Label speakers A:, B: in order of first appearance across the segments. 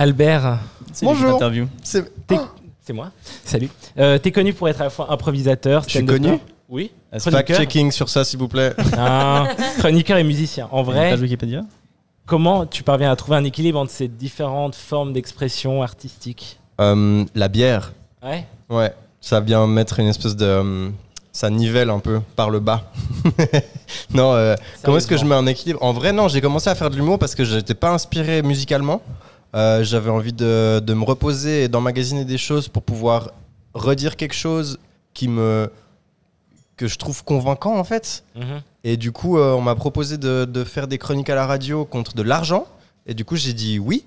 A: Albert.
B: Bonjour.
A: C'est moi. Salut. T'es connu pour être à la fois improvisateur,
B: je suis connu.
A: Oui.
B: Fact-checking sur ça, s'il vous plaît.
A: Chroniqueur et musicien. En vrai,
C: Page Wikipédia.
A: Comment tu parviens à trouver un équilibre entre ces différentes formes d'expression artistique?
B: La bière.
A: Ouais.
B: Ouais. Ça vient mettre une espèce de... ça nivelle un peu par le bas. Non, comment est-ce que je mets un équilibre? En vrai, non, j'ai commencé à faire de l'humour parce que je n'étais pas inspiré musicalement. J'avais envie de me reposer et d'emmagasiner des choses pour pouvoir redire quelque chose que je trouve convaincant, en fait. Mm-hmm. Et du coup, on m'a proposé de faire des chroniques à la radio contre de l'argent. Et du coup, j'ai dit oui.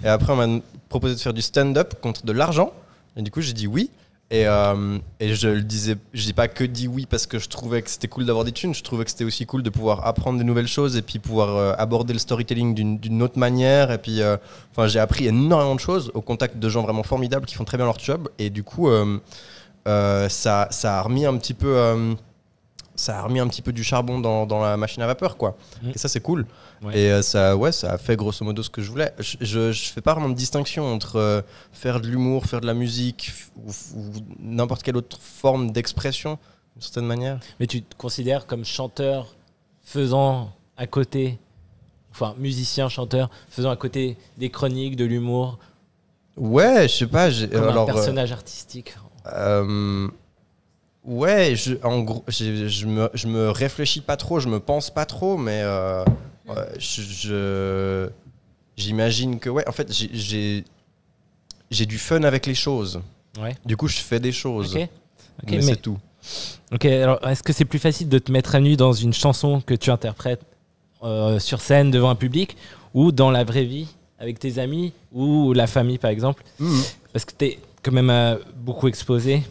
B: Et après, on m'a proposé de faire du stand-up contre de l'argent. Et du coup, j'ai dit oui. Et je dis pas que dit oui parce que je trouvais que c'était cool d'avoir des thunes. Je trouvais que c'était aussi cool de pouvoir apprendre des nouvelles choses et puis pouvoir aborder le storytelling d'une autre manière. Et puis, j'ai appris énormément de choses au contact de gens vraiment formidables qui font très bien leur job. Et du coup, ça a remis un petit peu... ça a remis un petit peu du charbon dans la machine à vapeur, quoi. Et ça, c'est cool. Ouais. Et ça a fait grosso modo ce que je voulais. Je fais pas vraiment de distinction entre faire de l'humour, faire de la musique ou n'importe quelle autre forme d'expression, d'une certaine manière.
A: Mais tu te considères comme chanteur faisant à côté, enfin musicien, chanteur, faisant à côté des chroniques, de l'humour?
B: Ouais, je sais pas.
A: Comme un personnage artistique.
B: Ouais, en gros, je me réfléchis pas trop, je me pense pas trop, mais j'imagine que ouais, en fait, j'ai du fun avec les choses. Ouais. Du coup, je fais des choses. Okay, mais c'est tout.
A: Ok, alors est-ce que c'est plus facile de te mettre à nu dans une chanson que tu interprètes sur scène devant un public ou dans la vraie vie avec tes amis ou la famille, par exemple? Parce que t'es quand même beaucoup exposé.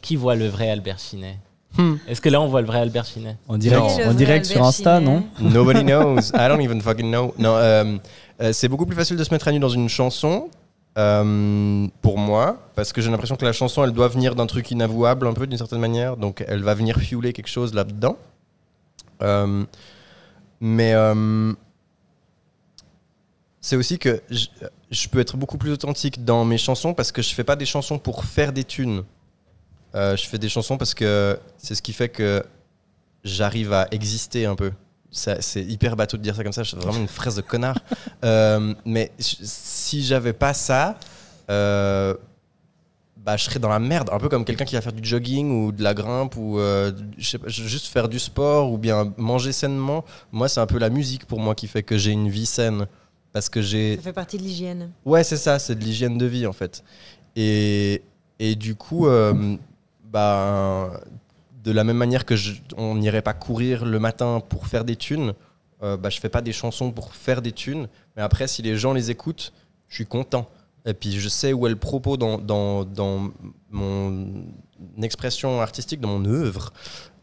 A: Qui voit le vrai Albert Chinet? Est-ce que là on voit le vrai Albert Chinet?
C: En direct sur Insta, non?
B: Nobody knows. I don't even fucking know. Non, c'est beaucoup plus facile de se mettre à nu dans une chanson pour moi, parce que j'ai l'impression que la chanson elle doit venir d'un truc inavouable un peu d'une certaine manière, donc elle va venir fueler quelque chose là-dedans. Mais c'est aussi que je peux être beaucoup plus authentique dans mes chansons parce que je fais pas des chansons pour faire des thunes. Je fais des chansons parce que c'est ce qui fait que j'arrive à exister un peu. C'est hyper bateau de dire ça comme ça, c'est vraiment une phrase de connard. Mais si j'avais pas ça, je serais dans la merde. Un peu comme quelqu'un qui va faire du jogging ou de la grimpe ou je sais pas, juste faire du sport ou bien manger sainement. Moi, c'est un peu la musique pour moi qui fait que j'ai une vie saine. Parce que ça
D: fait partie de l'hygiène.
B: Ouais, c'est ça, c'est de l'hygiène de vie en fait. Et du coup... de la même manière que on n'irait pas courir le matin pour faire des thunes, je fais pas des chansons pour faire des thunes, mais après si les gens les écoutent, je suis content. Et puis je sais où est le propos dans mon expression artistique, dans mon œuvre.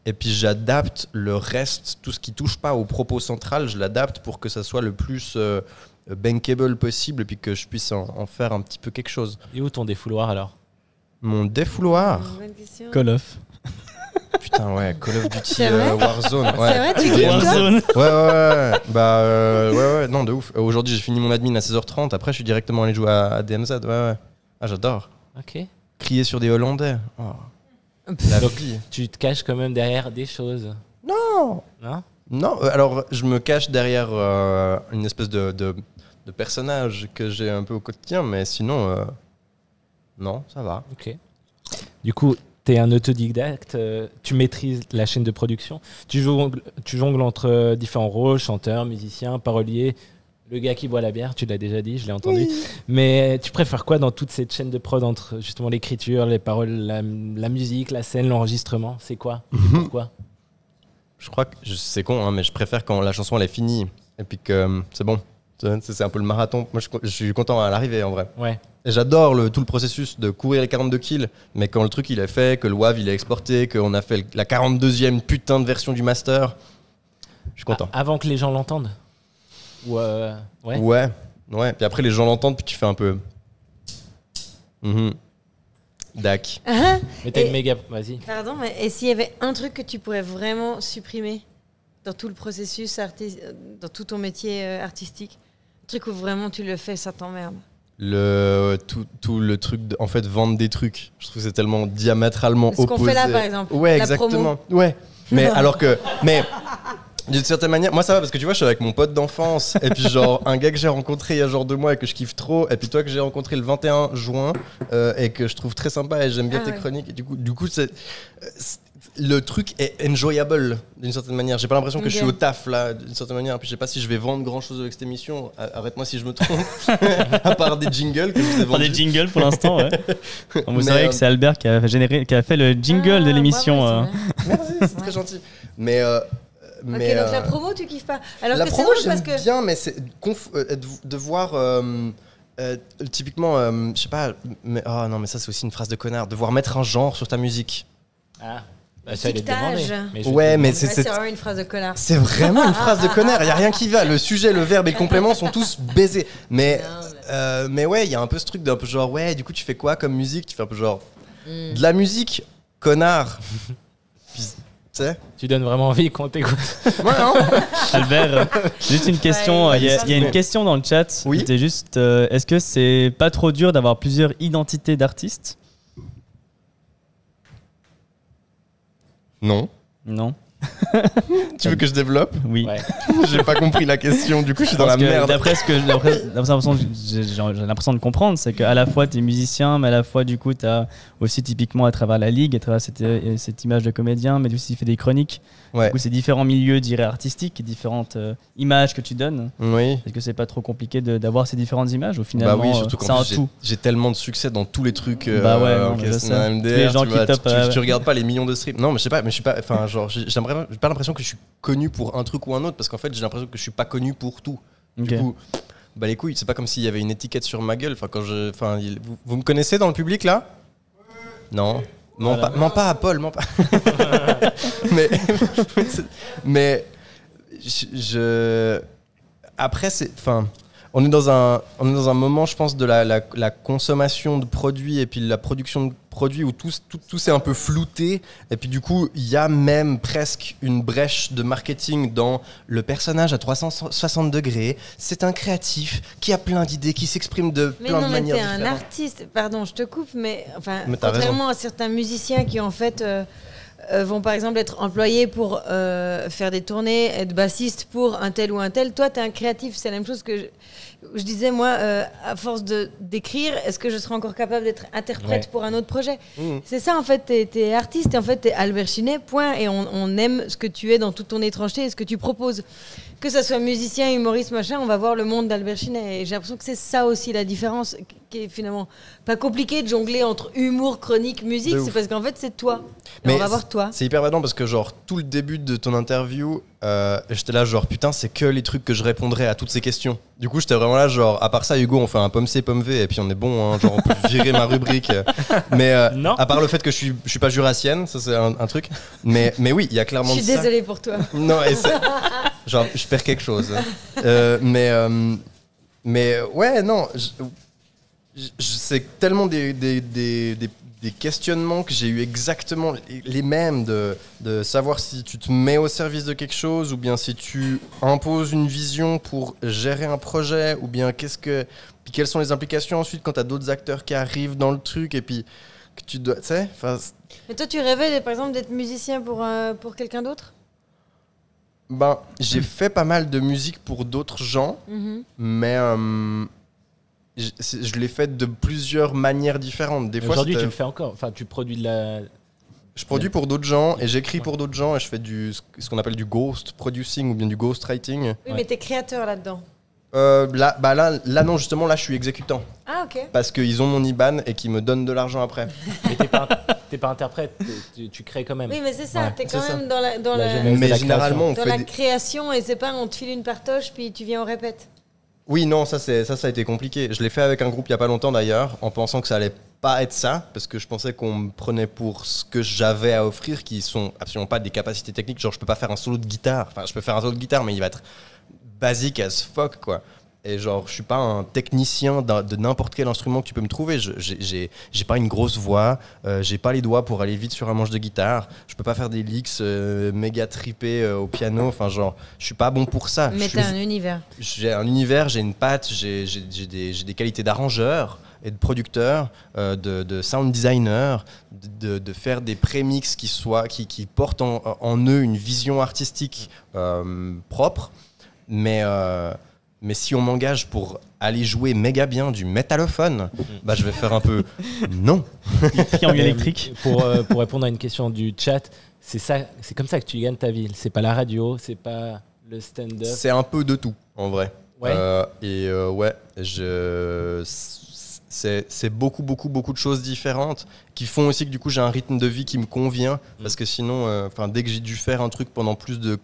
B: Et puis j'adapte le reste, tout ce qui touche pas au propos central, je l'adapte pour que ça soit le plus bankable possible et puis que je puisse en faire un petit peu quelque chose.
A: Et où ton défouloir alors?
B: Mon défouloir?
C: Call of.
B: Putain, ouais, Call of Duty Warzone. Ouais.
D: C'est vrai, tu kiffes
A: Warzone.
B: Ouais, non, de ouf. Aujourd'hui, j'ai fini mon admin à 16h30. Après, je suis directement allé jouer à DMZ. Ouais. Ah, j'adore.
A: Ok.
B: Crier sur des Hollandais. Oh.
A: Donc, tu te caches quand même derrière des choses.
B: Non. Non, alors, je me cache derrière une espèce de personnage que j'ai un peu au quotidien, mais sinon... Non, ça va.
A: Ok. Du coup, tu es un autodidacte, tu maîtrises la chaîne de production, tu jongles entre différents rôles, chanteur, musicien, parolier, le gars qui boit la bière, tu l'as déjà dit, je l'ai entendu. Oui. Mais tu préfères quoi dans toute cette chaîne de prod entre justement l'écriture, les paroles, la musique, la scène, l'enregistrement? C'est quoi? Pourquoi?
B: Je crois que c'est con, mais je préfère quand la chanson elle est finie et puis que c'est bon. C'est un peu le marathon. Moi, je suis content à l'arrivée en vrai. Ouais. Et j'adore tout le processus de courir les 42 kills, mais quand le truc il est fait, que le WAV il est exporté, qu'on a fait la 42e putain de version du master, je suis content.
A: Avant que les gens l'entendent?
B: Ouais. Puis après les gens l'entendent, puis tu fais un peu. Dac.
A: Mais t'as une méga. Vas-y.
D: Pardon, mais et s'il y avait un truc que tu pourrais vraiment supprimer dans tout le processus dans tout ton métier artistique? truc où vraiment tu le fais, ça t'emmerde.
B: Tout le truc en fait vendre des trucs, je trouve que c'est tellement diamétralement opposé.
D: Ce qu'on fait là par exemple,
B: ouais,
D: la
B: exactement.
D: promo.
B: Ouais, mais alors que d'une certaine manière, moi ça va parce que tu vois, je suis avec mon pote d'enfance et puis genre un gars que j'ai rencontré il y a genre 2 mois et que je kiffe trop, et puis toi que j'ai rencontré le 21 juin et que je trouve très sympa et j'aime bien tes chroniques, et du coup le truc est enjoyable d'une certaine manière. J'ai pas l'impression que je suis au taf là d'une certaine manière, et puis je sais pas si je vais vendre grand chose avec cette émission, arrête-moi si je me trompe. À part des jingles que je vous ai vendus.
C: Des jingles pour l'instant, ouais. Vous savez que c'est Albert qui a fait le jingle de l'émission.
B: Merci, c'est très gentil. Mais
D: ok, donc la promo, tu kiffes pas. Alors
B: la
D: que
B: promo,
D: c'est drôle parce que...
B: bien, mais c'est de voir typiquement, je sais pas, mais oh non, mais ça c'est aussi une phrase de connard, de voir mettre un genre sur ta musique.
A: Ah, bah, ça allait te demander.
B: Mais
D: c'est vraiment une phrase de connard.
B: C'est vraiment une phrase de connard. Il y a rien qui va. Le sujet, le verbe et le complément sont tous baisés. Mais ouais, il y a un peu ce truc d'un peu genre ouais, du coup tu fais quoi comme musique? Tu fais un peu genre de la musique, connard. Puis,
A: tu donnes vraiment envie qu'on t'écoute.
B: Ouais, non.
C: Juste une question. Il y a une question dans le chat.
B: Oui.
C: C'était juste est-ce que c'est pas trop dur d'avoir plusieurs identités d'artistes?
B: Non. Tu veux que je développe?
C: Oui.
A: Ouais.
B: J'ai pas compris la question, du coup je suis dans la merde.
C: D'après j'ai l'impression de comprendre, c'est qu'à la fois tu es musicien, mais à la fois du coup tu as aussi typiquement à travers la ligue, à travers cette image de comédien, mais aussi tu fais des chroniques.
B: Ouais.
C: Du coup c'est différents milieux, je dirais, artistiques, et différentes images que tu donnes.
B: Oui.
C: Est-ce que c'est pas trop compliqué d'avoir ces différentes images au final?
B: Bah oui, surtout qu'en plus j'ai tellement de succès dans tous les trucs.
C: Bah ouais, non, je sais.
B: AMDR,
C: les gens qui tapent.
B: Tu regardes pas les millions de streams. Non, mais je sais pas, enfin genre j'ai pas l'impression que je suis connu pour un truc ou un autre, parce qu'en fait j'ai l'impression que je suis pas connu pour tout. Du coup, bah les couilles, c'est pas comme s'il y avait une étiquette sur ma gueule. Enfin vous me connaissez dans le public là? Non. Mens pas à Paul, mens pas. mais après on est dans un moment, je pense, de la consommation de produits et puis la production de produits où tout s'est un peu flouté, et puis du coup il y a même presque une brèche de marketing dans le personnage à 360 degrés. C'est un créatif qui a plein d'idées, qui s'exprime de plein de manières différentes.
D: Mais non, mais t'es un artiste, pardon, je te coupe, mais
B: contrairement
D: à certains musiciens qui en fait vont par exemple être employés pour faire des tournées, être bassiste pour un tel ou un tel. Toi, t'es un créatif, c'est la même chose que je disais, moi, à force d'écrire, est-ce que je serai encore capable d'être interprète pour un autre projet? C'est ça, en fait, t'es artiste, et en fait, t'es Albert Chinet, point, et on aime ce que tu es dans toute ton étrangeté et ce que tu proposes. Que ça soit musicien, humoriste, machin, on va voir le monde d'Albert Chinet. Et j'ai l'impression que c'est ça aussi la différence, qui est finalement pas compliqué de jongler entre humour, chronique, musique, c'est parce qu'en fait, c'est toi. Mais on va voir toi.
B: C'est hyper badant parce que, genre, tout le début de ton interview, j'étais là, genre, putain, c'est que les trucs que je répondrais à toutes ces questions. Du coup, j'étais vraiment là, genre, à part ça, Hugo, on fait un pomme C, pomme V, et puis on est bon, hein, genre, on peut virer ma rubrique. Mais à part le fait que je suis pas jurassienne, ça c'est un truc. Mais oui, il y a clairement.
D: Je suis désolée pour toi.
B: Non, et c'est. Genre, je perds quelque chose. Mais ouais, non. C'est tellement des questionnements que j'ai eu exactement les mêmes de savoir si tu te mets au service de quelque chose, ou bien si tu imposes une vision pour gérer un projet, ou bien puis quelles sont les implications ensuite quand tu as d'autres acteurs qui arrivent dans le truc, et puis que tu dois, tu sais.
D: Mais toi, tu rêvais par exemple d'être musicien pour quelqu'un d'autre?
B: Ben, j'ai fait pas mal de musique pour d'autres gens, mais je l'ai fait de plusieurs manières différentes. Des fois,
A: aujourd'hui, tu le fais encore. Enfin, tu produis de la.
B: Je produis pour d'autres gens et j'écris pour d'autres gens, et je fais ce qu'on appelle du ghost producing ou bien du ghost writing.
D: Oui, mais t'es créateur là-dedans.
B: Là, non, justement, là, je suis exécutant.
D: Ah, ok.
B: Parce qu'ils ont mon IBAN et qu'ils me donnent de l'argent après.
A: Mais t'es pas interprète, tu crées quand même.
D: Oui, mais c'est ça, t'es quand même
A: ça.
D: dans la
B: mais généralement, on
D: dans
B: fait
D: la création, et c'est pas on te file une partoche puis tu viens au répète.
B: Oui, non, ça a été compliqué. Je l'ai fait avec un groupe il y a pas longtemps d'ailleurs, en pensant que ça allait pas être ça, parce que je pensais qu'on me prenait pour ce que j'avais à offrir, qui sont absolument pas des capacités techniques. Genre, je peux pas faire un solo de guitare. Enfin, je peux faire un solo de guitare, mais il va être basique as fuck, quoi. Et genre, je suis pas un technicien de n'importe quel instrument que tu peux me trouver. J'ai pas une grosse voix, j'ai pas les doigts pour aller vite sur un manche de guitare. Je peux pas faire des licks méga trippés au piano. Enfin, genre, je suis pas bon pour ça.
D: Mais t'as un univers.
B: J'ai un univers, j'ai une patte, j'ai des qualités d'arrangeur et de producteur, de sound designer, de faire des prémix qui portent en eux une vision artistique propre. Mais si on m'engage pour aller jouer méga bien du métallophone, bah je vais faire un peu non.
C: Triangle électrique.
A: Pour répondre à une question du chat, c'est comme ça que tu gagnes ta vie. C'est pas la radio, c'est pas le stand-up.
B: C'est un peu de tout en vrai.
A: Ouais.
B: C'est beaucoup de choses différentes qui font aussi que du coup j'ai un rythme de vie qui me convient parce que sinon, dès que j'ai dû faire un truc pendant plus de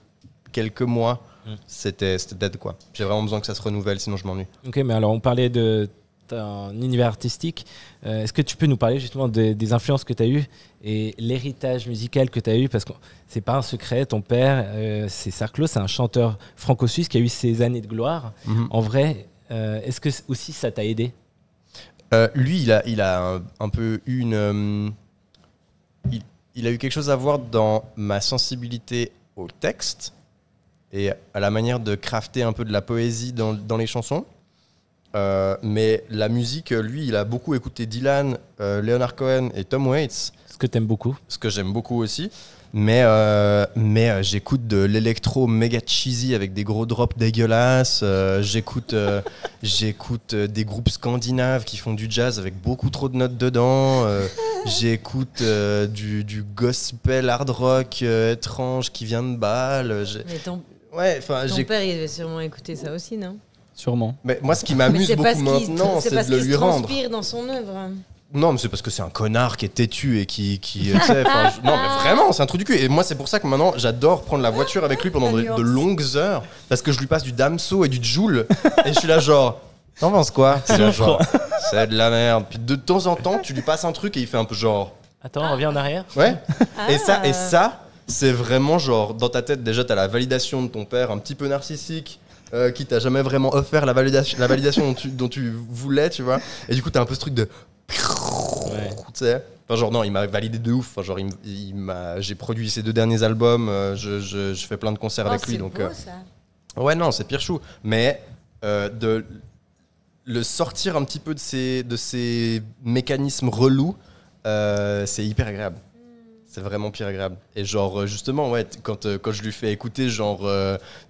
B: quelques mois. C'était dead quoi. J'ai vraiment besoin que ça se renouvelle, sinon je m'ennuie.
A: Ok, mais alors on parlait de ton univers artistique. Est-ce que tu peux nous parler justement des influences que tu as eues et l'héritage musical que tu as eu? Parce que c'est pas un secret, ton père, c'est Sarklo, c'est un chanteur franco-suisse qui a eu ses années de gloire. En vrai, est-ce que aussi ça t'a aidé?
B: Lui, il a un peu eu il a eu quelque chose à voir dans ma sensibilité au texte et à la manière de crafter un peu de la poésie dans les chansons. Mais la musique, lui, il a beaucoup écouté Dylan, Leonard Cohen et Tom Waits.
A: Ce que t'aimes beaucoup.
B: Ce que j'aime beaucoup aussi. Mais j'écoute de l'électro méga cheesy avec des gros drops dégueulasses. J'écoute des groupes scandinaves qui font du jazz avec beaucoup trop de notes dedans. J'écoute du gospel hard rock étrange qui vient de Bâle.
D: Mais ton père, il devait sûrement écouter ça aussi, non?
C: Sûrement.
B: Mais moi, ce qui m'amuse beaucoup maintenant, c'est de lui rendre.
D: C'est parce qu'il transpire dans son œuvre.
B: Non, mais c'est parce que c'est un connard qui est têtu et qui non, mais vraiment, c'est un truc du cul. Et moi, c'est pour ça que maintenant, j'adore prendre la voiture avec lui pendant de longues heures parce que je lui passe du Damso et du Joule et je suis là genre, t'en penses quoi? C'est de la merde. Puis de temps en temps, tu lui passes un truc et il fait un peu genre.
A: Attends, reviens en arrière.
B: Ouais. Et ça, c'est vraiment genre dans ta tête déjà, t'as la validation de ton père, un petit peu narcissique. Qui t'a jamais vraiment offert la validation dont tu voulais, tu vois. Et du coup, t'as un peu ce truc de.
A: Ouais.
B: Tu sais. Enfin, genre, non, il m'a validé de ouf. Enfin, genre, j'ai produit ses 2 derniers albums. Je fais plein de concerts avec lui. Donc,
D: beau, ça.
B: Ouais, non, c'est pire chou. Mais de le sortir un petit peu de ces mécanismes relous, c'est hyper agréable. C'est vraiment pire agréable. Et genre, justement, ouais, quand je lui fais écouter genre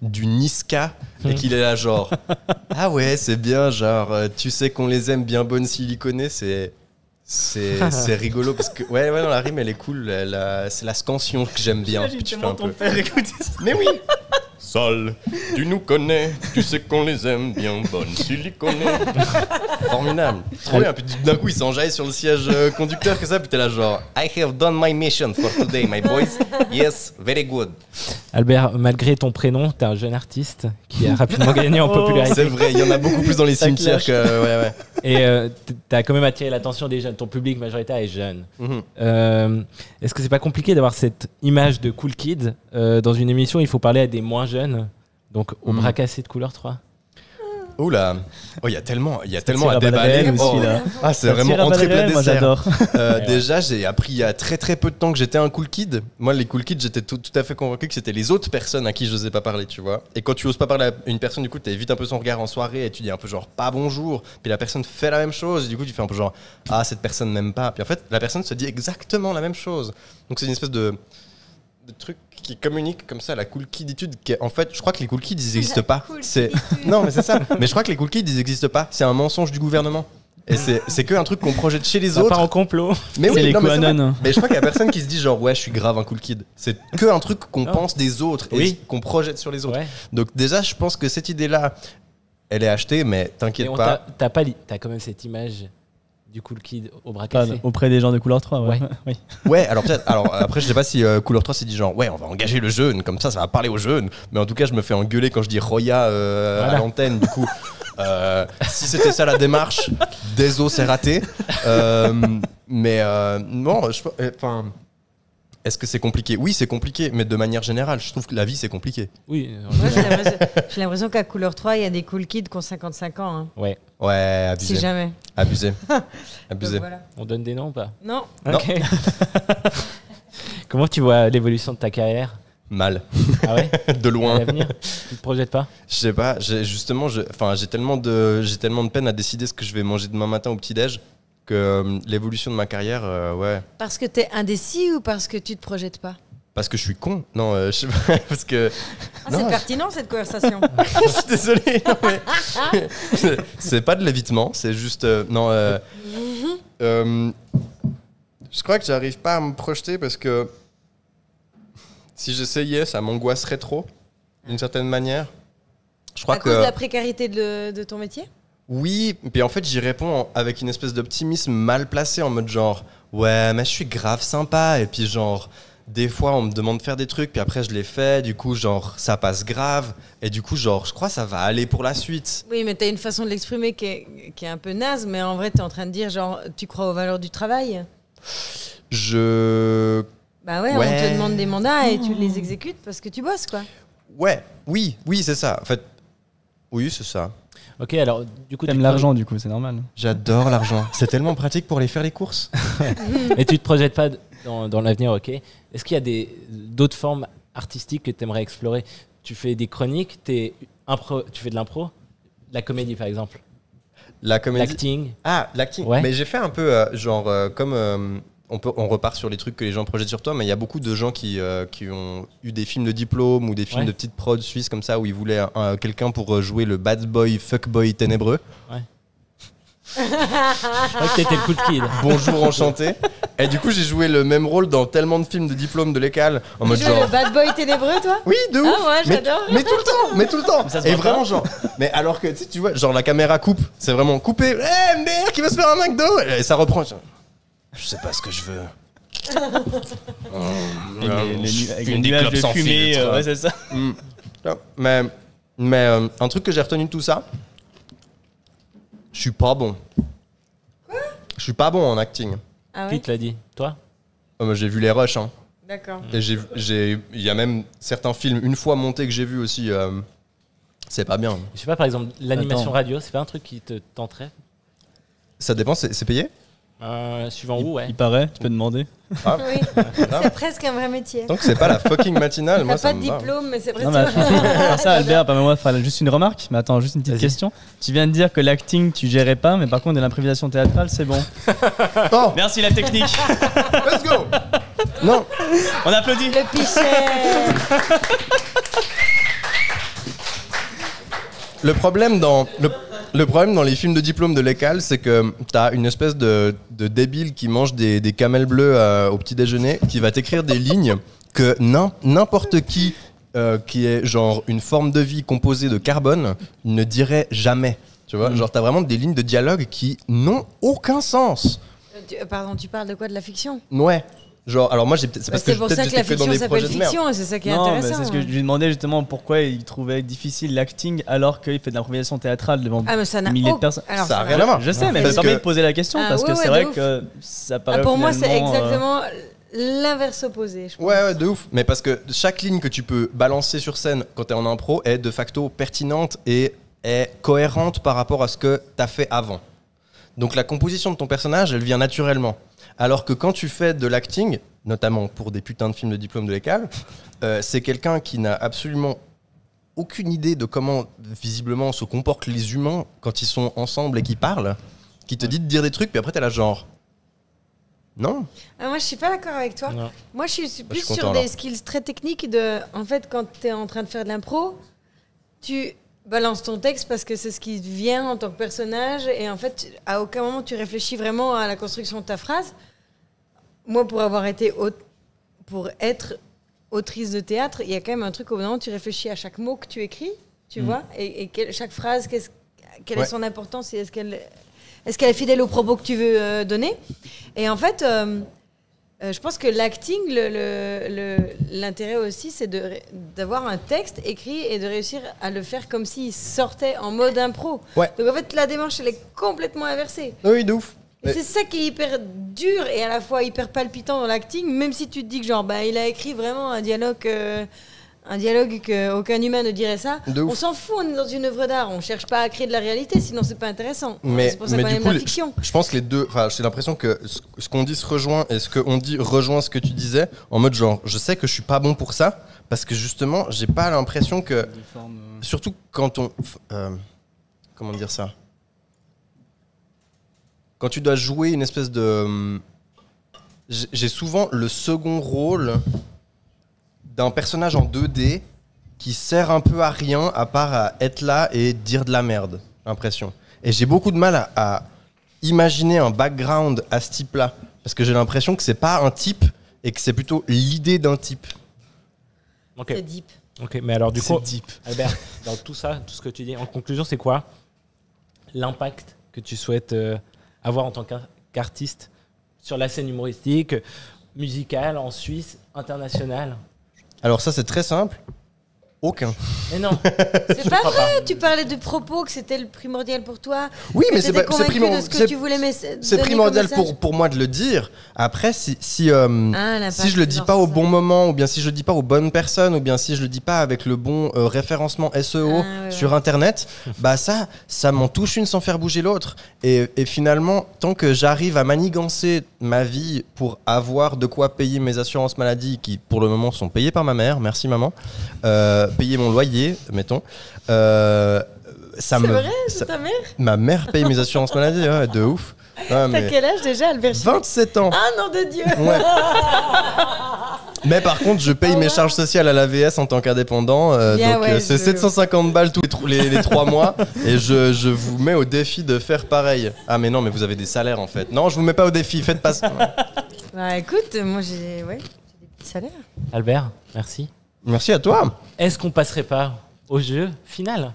B: du Niska et qu'il est là genre ah ouais, c'est bien, genre tu sais qu'on les aime bien bonnes siliconées, c'est rigolo parce que ouais, non, la rime elle est cool, c'est la scansion que j'aime bien.
C: Puis tu fais un peu. Père écouter ça.
B: Mais oui. Sol, tu nous connais, tu sais qu'on les aime bien bonnes siliconées. Formidable. Trop bien. Puis d'un coup, il s'enjaille sur le siège conducteur que ça. Puis t'es là genre, I have done my mission for today, my boys. Yes, very good.
A: Albert, malgré ton prénom, t'es un jeune artiste qui a rapidement gagné en popularité.
B: C'est vrai, il y en a beaucoup plus dans les cimetières que... Ouais.
A: Et t'as quand même attiré l'attention des jeunes. Ton public majoritaire est jeune. Est-ce que c'est pas compliqué d'avoir cette image de cool kid dans une émission? Il faut parler à des moins jeunes. Donc au bras cassé de couleur 3.
B: Oula, il y a tellement à déballer.
C: Aussi, là.
B: Ah, c'est vraiment entrée plat dessert.
C: Moi j'adore.
B: Déjà, j'ai appris il y a très très peu de temps que j'étais un cool kid. Moi, les cool kids, j'étais tout à fait convaincu que c'était les autres personnes à qui je n'osais pas parler, tu vois. Et quand tu oses pas parler à une personne, du coup, tu évites un peu son regard en soirée et tu dis un peu genre pas bonjour. Puis la personne fait la même chose. Et du coup, tu fais un peu genre ah, cette personne m'aime pas. Puis en fait, la personne se dit exactement la même chose. Donc c'est une espèce de truc qui communique comme ça, la cool kiditude. En fait, je crois que les cool kids, ils n'existent pas. Non, mais c'est ça. Mais je crois que les cool kids, ils n'existent pas. C'est un mensonge du gouvernement. Et c'est que un truc qu'on projette chez les autres.
A: Pas en complot.
B: Mais
C: c'est les QAnon.
B: Mais je crois qu'il y a personne qui se dit genre ouais, je suis grave un cool kid. C'est que un truc qu'on pense des autres et qu'on projette sur les autres. Ouais. Donc déjà, je pense que cette idée-là, elle est achetée, mais t'inquiète pas.
A: T'as quand même cette image du cool kid au bras cassé.
C: Auprès des gens de couleur 3, ouais. Oui.
B: Ouais, alors peut-être. Alors après, je sais pas si couleur 3 s'est dit genre, ouais, on va engager le jeune, comme ça va parler aux jeunes. Mais en tout cas, je me fais engueuler quand je dis Roya à l'antenne. Du coup, si c'était ça la démarche, désolé, c'est raté. Mais non, enfin. est-ce que c'est compliqué? Oui, c'est compliqué, mais de manière générale, je trouve que la vie, c'est compliqué.
A: Oui.
D: Moi, j'ai l'impression qu'à Couleur 3, il y a des cool kids qui ont 55 ans. Hein.
A: Ouais.
B: Ouais, abusé.
D: Si jamais.
B: Abusé.
D: Donc, voilà.
A: On donne des noms ou pas?
D: Non.
A: Ok. Comment tu vois l'évolution de ta carrière?
B: Mal.
A: Ah ouais?
B: De loin.
A: À l'avenir, tu te projettes pas?
B: Je sais pas, j'ai tellement de peine à décider ce que je vais manger demain matin au petit-déj que l'évolution de ma carrière, ouais.
D: Parce que t'es indécis ou parce que tu te projettes pas?
B: Parce que je suis con. Non, je sais pas, parce que...
D: C'est pertinent cette conversation.
B: Je suis désolé. Non, mais... c'est pas de l'évitement, c'est juste... je crois que j'arrive pas à me projeter parce que si j'essayais, ça m'angoisserait trop, d'une certaine manière. Je crois
D: à cause de la précarité de ton métier?
B: Oui, puis en fait, j'y réponds avec une espèce d'optimisme mal placé, en mode genre, ouais, mais je suis grave sympa, et puis genre, des fois, on me demande de faire des trucs, puis après, je les fais, du coup, genre, ça passe grave, et du coup, genre, je crois que ça va aller pour la suite.
D: Oui, mais t'as une façon de l'exprimer qui est un peu naze, mais en vrai, t'es en train de dire, genre, tu crois aux valeurs du travail? Bah ouais, on te demande des mandats et tu les exécutes parce que tu bosses, quoi.
B: Ouais, oui, c'est ça. En fait, oui, c'est ça.
A: Ok, alors du coup...
C: T'aimes l'argent, du coup, c'est normal.
B: J'adore l'argent. C'est tellement pratique pour aller faire les courses.
A: Mais tu te projettes pas dans l'avenir, ok. Est-ce qu'il y a d'autres formes artistiques que tu aimerais explorer? Tu fais des chroniques, tu fais de l'impro, de la comédie par exemple.
B: La comédie.
A: L'acting.
B: Ah, l'acting.
A: Ouais.
B: Mais j'ai fait un peu comme on repart sur les trucs que les gens projettent sur toi, mais il y a beaucoup de gens qui ont eu des films de diplôme ou des films de petites prods suisses comme ça où ils voulaient quelqu'un pour jouer le bad boy, fuck boy ténébreux.
A: Ouais. Je crois que t'étais le cool kid.
B: Bonjour, enchanté. Et du coup, j'ai joué le même rôle dans tellement de films de diplôme de l'école. En mode genre.
D: Le bad boy ténébreux, toi?
B: Oui, de ouf.
D: Ah ouais, j'adore.
B: Mais tout le temps. Et vraiment, genre. Mais alors que, tu vois, genre la caméra coupe. C'est vraiment coupé. Eh, merde, qui veut se faire un McDo? Et ça reprend. Je sais pas ce que je veux.
C: Avec les nuages de fumée, ouais, c'est ça.
B: Mais un truc que j'ai retenu de tout ça, je suis pas bon.
D: Quoi?
B: Je suis pas bon en acting.
D: Ah ouais?
A: Qui te l'a dit? Toi?
B: J'ai vu les rushs, hein.
D: D'accord.
B: Et il y a même certains films une fois montés que j'ai vu aussi. C'est pas bien.
A: Je sais pas, par exemple, l'animation radio, c'est pas un truc qui te tenterait?
B: Ça dépend, c'est payé?
A: Suivant où, ouais.
C: Il paraît, tu peux demander.
B: Ah.
D: Oui, c'est presque un vrai métier.
B: Donc c'est pas la fucking matinale, moi
D: T'as
B: ça
D: pas de
B: me va.
D: diplôme, mais c'est presque.
C: Non, mais ça, Albert, permets-moi de faire juste une remarque. Mais attends, juste une petite question. Tu viens de dire que l'acting, tu gérais pas, mais par contre, de l'improvisation théâtrale, c'est bon.
B: Oh,
C: Merci, la technique.
B: let's go. Non,
C: On applaudit.
D: Le pichet.
B: le problème dans les films de diplôme de l'école, c'est que t'as une espèce de débile qui mange des camels bleus au petit déjeuner, qui va t'écrire des lignes que n'importe qui est genre une forme de vie composée de carbone ne dirait jamais. Tu vois, genre t'as vraiment des lignes de dialogue qui n'ont aucun sens.
D: Pardon, tu parles de quoi? De la fiction?
B: Ouais. Genre, alors moi, c'est parce que
D: c'est pour ça que la
B: j'étais fait dans
D: fiction
B: des
D: s'appelle
B: projets de merde.
D: fiction, et c'est ça qui est
C: Non, mais
D: intéressant.
C: c'est ce que je lui demandais justement pourquoi il trouvait difficile l'acting alors qu'il fait de l'improvisation théâtrale devant
D: Ah, mais ça n'a
C: des milliers de personnes.
D: Alors,
B: Ça a rien à voir.
C: Je sais, mais
B: Parce
C: ça permet
B: que-
C: de poser la question parce que
D: ouais,
C: c'est
D: de
C: vrai
D: ouf.
C: que ça paraît.
D: pour moi, c'est
C: finalement,
D: exactement l'inverse opposé. Je pense.
B: Ouais, de ouf. Mais parce que chaque ligne que tu peux balancer sur scène quand t'es en impro est de facto pertinente et est cohérente par rapport à ce que t'as fait avant. Donc la composition de ton personnage, elle vient naturellement. Alors que quand tu fais de l'acting, notamment pour des putains de films de diplôme de l'école, c'est quelqu'un qui n'a absolument aucune idée de comment visiblement se comportent les humains quand ils sont ensemble et qu'ils parlent, qui te dit de dire des trucs, puis après t'es là genre... Non.
D: Ah, moi, je suis pas d'accord avec toi.
A: Non.
D: Moi, je suis plus
B: je suis
D: sur
B: content,
D: des
B: alors.
D: skills très techniques de... En fait, quand tu es en train de faire de l'impro, tu balances ton texte parce que c'est ce qui te vient en tant que personnage et en fait, à aucun moment, tu réfléchis vraiment à la construction de ta phrase. Moi, pour être autrice de théâtre, il y a quand même un truc au bout d'un moment, tu réfléchis à chaque mot que tu écris, tu vois, et chaque phrase, quelle est son importance et est-ce qu'elle est fidèle aux propos que tu veux donner. Et en fait, je pense que l'acting, l'intérêt aussi, c'est d'avoir un texte écrit et de réussir à le faire comme s'il sortait en mode impro.
B: Ouais.
D: Donc en fait, la démarche, elle est complètement inversée.
B: Oui, de ouf.
D: Et c'est ça qui est hyper dur et à la fois hyper palpitant dans l'acting, même si tu te dis que genre, il a écrit vraiment un dialogue qu'aucun humain ne dirait ça. On s'en fout, on est dans une œuvre d'art, on cherche pas à créer de la réalité, sinon c'est pas intéressant. C'est pour ça qu'on aime la fiction.
B: Je pense que les deux, j'ai l'impression que ce qu'on dit se rejoint et ce qu'on dit rejoint ce que tu disais, en mode genre, je sais que je suis pas bon pour ça, parce que justement, j'ai pas l'impression que... Surtout quand on... comment dire ça ? Quand tu dois jouer une espèce de... J'ai souvent le second rôle d'un personnage en 2D qui sert un peu à rien à part à être là et dire de la merde, l'impression. Et j'ai beaucoup de mal à imaginer un background à ce type-là. Parce que j'ai l'impression que c'est pas un type et que c'est plutôt l'idée d'un type.
A: Okay.
D: C'est deep.
A: Ok, mais alors du coup,
C: deep.
A: Albert, dans tout ça, tout ce que tu dis, en conclusion, c'est quoi l'impact que tu souhaites avoir en tant qu'artiste sur la scène humoristique, musicale, en Suisse, internationale?
B: Alors ça, c'est très simple. Aucun.
A: Mais non.
D: C'est pas vrai, tu parlais de propos, que c'était le primordial pour toi.
B: Oui, mais c'est primordial pour moi de le dire. Après, si je le dis pas au bon moment, ou bien si je le dis pas aux bonnes personnes, ou bien si je le dis pas avec le bon référencement SEO sur Internet, ça m'en touche une sans faire bouger l'autre. Et finalement, tant que j'arrive à manigancer ma vie pour avoir de quoi payer mes assurances maladie, qui pour le moment sont payées par ma mère, merci maman, payer mon loyer, mettons.
D: C'est vrai, c'est ta mère ?
B: Ma mère paye mes assurances maladie, de ouf.
D: T'as quel âge déjà, Albert ?
B: 27 ans.
D: Ah, nom de Dieu.
B: Ouais. Mais par contre, je paye mes charges sociales à l'AVS en tant qu'indépendant. C'est 750 balles tous les 3 mois. Et je vous mets au défi de faire pareil. Ah, mais non, mais vous avez des salaires en fait. Non, je vous mets pas au défi, faites pas ça.
D: Écoute, moi j'ai des petits salaires.
A: Albert, merci.
B: Merci à toi.
A: Est-ce qu'on passerait pas au jeu final ?